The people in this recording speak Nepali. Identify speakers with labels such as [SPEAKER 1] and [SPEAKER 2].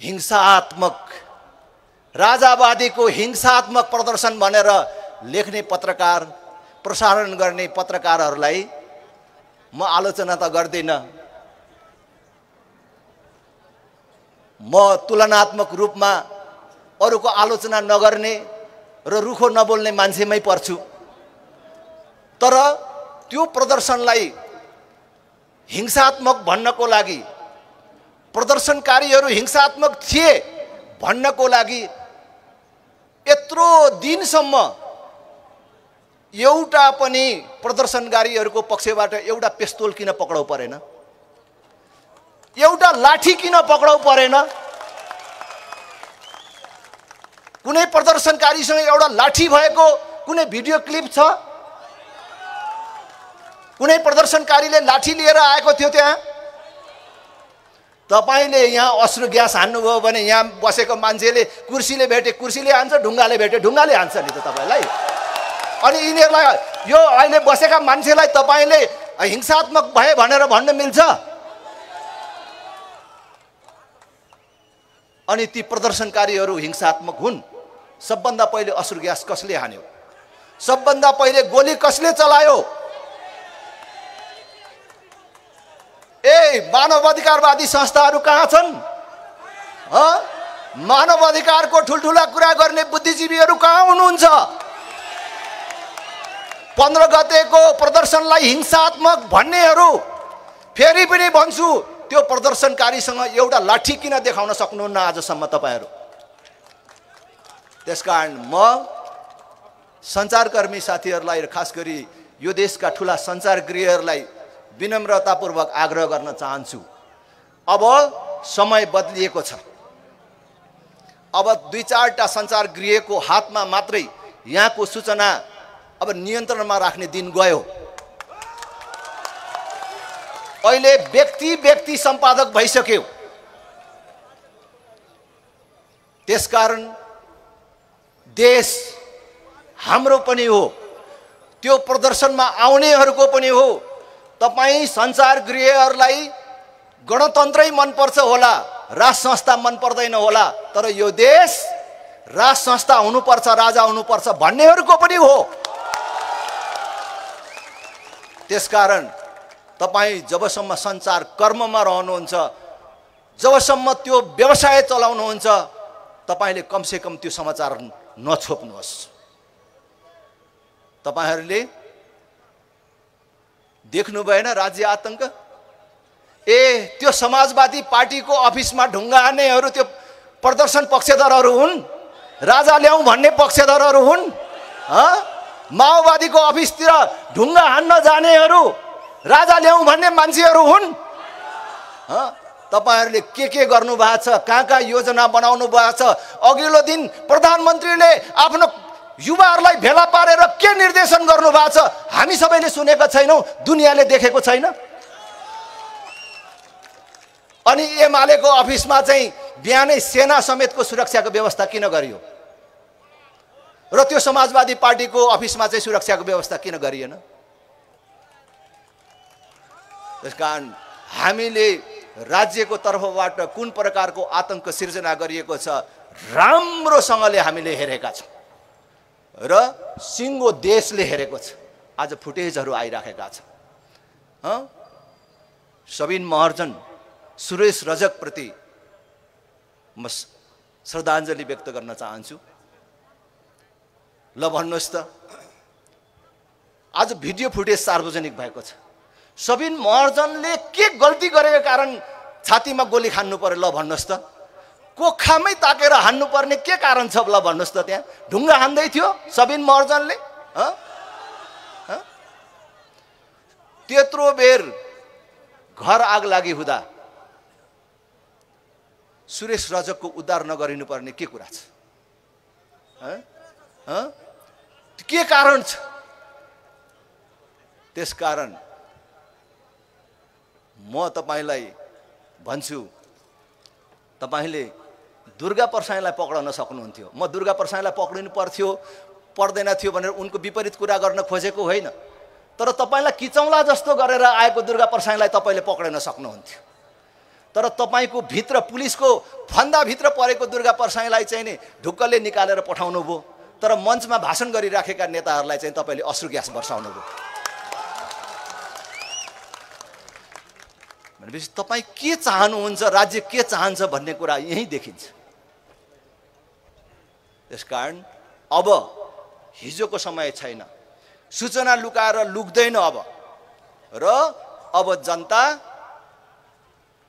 [SPEAKER 1] हिंसात्मक राजावादीको हिंसात्मक प्रदर्शन भनेर लेख्ने पत्रकार प्रसारण गर्ने पत्रकारहरूलाई म आलोचना त गर्दिन, म तुलनात्मक रूपमा अरूको आलोचना नगर्ने र रुखो नबोल्ने मान्छेमै पर्छु। तर त्यो प्रदर्शनलाई हिंसात्मक भन्नको लागि, प्रदर्शनकारीहरू हिंसात्मक थिए भन्नको लागि यत्रो दिनसम्म एउटा पनि प्रदर्शनकारीहरूको पक्षबाट एउटा पिस्तोल किन पक्राउ परेन, एउटा लाठी किन पक्राउ परेन? कुनै प्रदर्शनकारीसँग एउटा लाठी भएको कुनै भिडियो क्लिप छ? कुनै प्रदर्शनकारीले लाठी लिएर आएको थियो त्यहाँ? तपाईले यहाँ अश्रु ग्यास हान्नुभयो भने यहाँ बसेको मान्छेले कुर्सीले भेटे कुर्सीले हान्छ, ढुङ्गाले भेटे ढुङ्गाले हान्छ नि त तपाईलाई। अनि यिनीहरूलाई यो अहिले बसेका मान्छेलाई तपाईले हिंसात्मक भए भनेर भन्न मिल्छ? अनि ती प्रदर्शनकारीहरू हिंसात्मक हुन्। सबभन्दा पहिले अश्रु ग्यास कसले हान्यो? सबभन्दा पहिले गोली कसले चलायो? मानवाधिकारवादी संस्थाहरू कहाँ छन्? मानवाधिकारको ठुलठुला कुरा गर्ने बुद्धिजीवीहरू कहाँ हुनुहुन्छ? 15 गतेको प्रदर्शनलाई हिंसात्मक भन्नेहरू, फेरि पनि भन्छु, त्यो प्रदर्शनकारीसँग एउटा लाठी किन देखाउन सक्नुहुन्न आजसम्म तपाईहरू? त्यसकारण म सञ्चारकर्मी साथीहरूलाई र खास गरी यो देशका ठुला सञ्चारगृहहरूलाई विनम्रतापूर्वक आग्रह गर्न चाहन्छु। अब समय बदलिएको छ। अब 2-4टा सञ्चारगृहको हातमा मात्रै यहाँको सूचना अब नियन्त्रणमा राख्ने दिन गयो। अहिले व्यक्ति सम्पादक भइसक्यो। त्यसकारण देश हाम्रो पनि हो, त्यो प्रदर्शनमा आउनेहरूको पनि हो। तपाईं सञ्चारगृहहरूलाई गणतन्त्रै मनपर्छ होला, राज संस्था मन पर्दैन होला, तर यो देश राज संस्था हुनुपर्छ, राजा हुनुपर्छ भन्नेहरूको पनि हो। त्यसकारण तपाईं जबसम्म सञ्चार कर्ममा रहनुहुन्छ, जबसम्म त्यो व्यवसाय चलाउनुहुन्छ, तपाईले कमसेकम त्यो समाचार नछोप्नुहोस्। तपाईहरूले देख्नु भएन राज्य आतंक? त्यो समाजवादी पार्टीको अफिसमा ढुङ्गा हान्नेहरू त्यो प्रदर्शन पक्षधरहरू हुन्? राजा ल्याउँ भन्ने पक्षधरहरू हुन्? माओवादीको अफिसतिर ढुङ्गा हान्न जानेहरू राजा ल्याउँ भन्ने मान्छेहरू हुन्? तपाईहरूले के गर्नु भएको छ? कहाँ योजना बनाउनु भएको छ? अघिल्लो दिन प्रधानमन्त्रीले आफ्नो युवाहरूलाई भेला पारेर के निर्देशन गर्नु भएको छ हामी सबैले सुनेका छैनौँ, दुनियाँले देखेको छैन। अनि एमालेको अफिसमा चाहिँ बिहानै सेना समेतको सुरक्षाको व्यवस्था किन गरियो र त्यो समाजवादी पार्टीको अफिसमा चाहिँ सुरक्षाको व्यवस्था किन गरिएन? त्यसकारण हामीले राज्यको तर्फबाट कुन प्रकारको आतंक सिर्जना गरिएको छ राम्रोसँगले हामीले हेरेका छौँ र सिङ्गो देशले हेरेको छ। आज फुटेजहरू आइराखेका छन्। सबिन महर्जन, सुरेश रजक प्रति म श्रद्धाञ्जली व्यक्त गर्न चाहन्छु। ल भन्नुहोस् त, आज भिडियो फुटेज सार्वजनिक भएको छ। सबिन महर्जनले के गल्ती गरेको कारण छातीमा गोली खान्नु पर्यो? ल भन्नुहोस् त। कोखामै ताकेर हान्नु पर्ने के कारण छ? ल भन्नुहोस् त। त्यहाँ ढुङ्गा हान्दै थियो सबिन महर्जनले। त्यत्रो बेर घर आग लागि हुँदा सुरेश रजकको उद्धार नगरिनु पर्ने के कुरा छ? के कारण छ? त्यसकारण म तपाईलाई भन्छु, तपाईले दुर्गा प्रसाईलाई पक्राउन सक्नुहुन्थ्यो। म दुर्गा प्रसाईलाई पक्रिनु पर्थ्यो पर्दैन थियो भनेर उनको विपरीत कुरा गर्न खोजेको होइन, तर तपाईलाई किचौला जस्तो गरेर आएको दुर्गा प्रसाईलाई तपाईले पक्रिन सक्नुहुन्थ्यो। तर तपाईको भित्र पुलिसको फन्दा भित्र परेको दुर्गा परसाईलाई चाहिँ नि ढुक्कले निकालेर पठाउनु भयो, तर मञ्चमा भाषण गरिराखेका नेताहरूलाई चाहिँ तपाईले अश्रु ग्यास बर्साउनु भयो। भनेपछि तपाई के चाहनुहुन्छ, राज्य के चाहन्छ भन्ने कुरा यही देखिन्छ। त्यसकारण अब हिजोको समय छैन, सूचना लुकाएर लुक्दैन अब, र अब जनता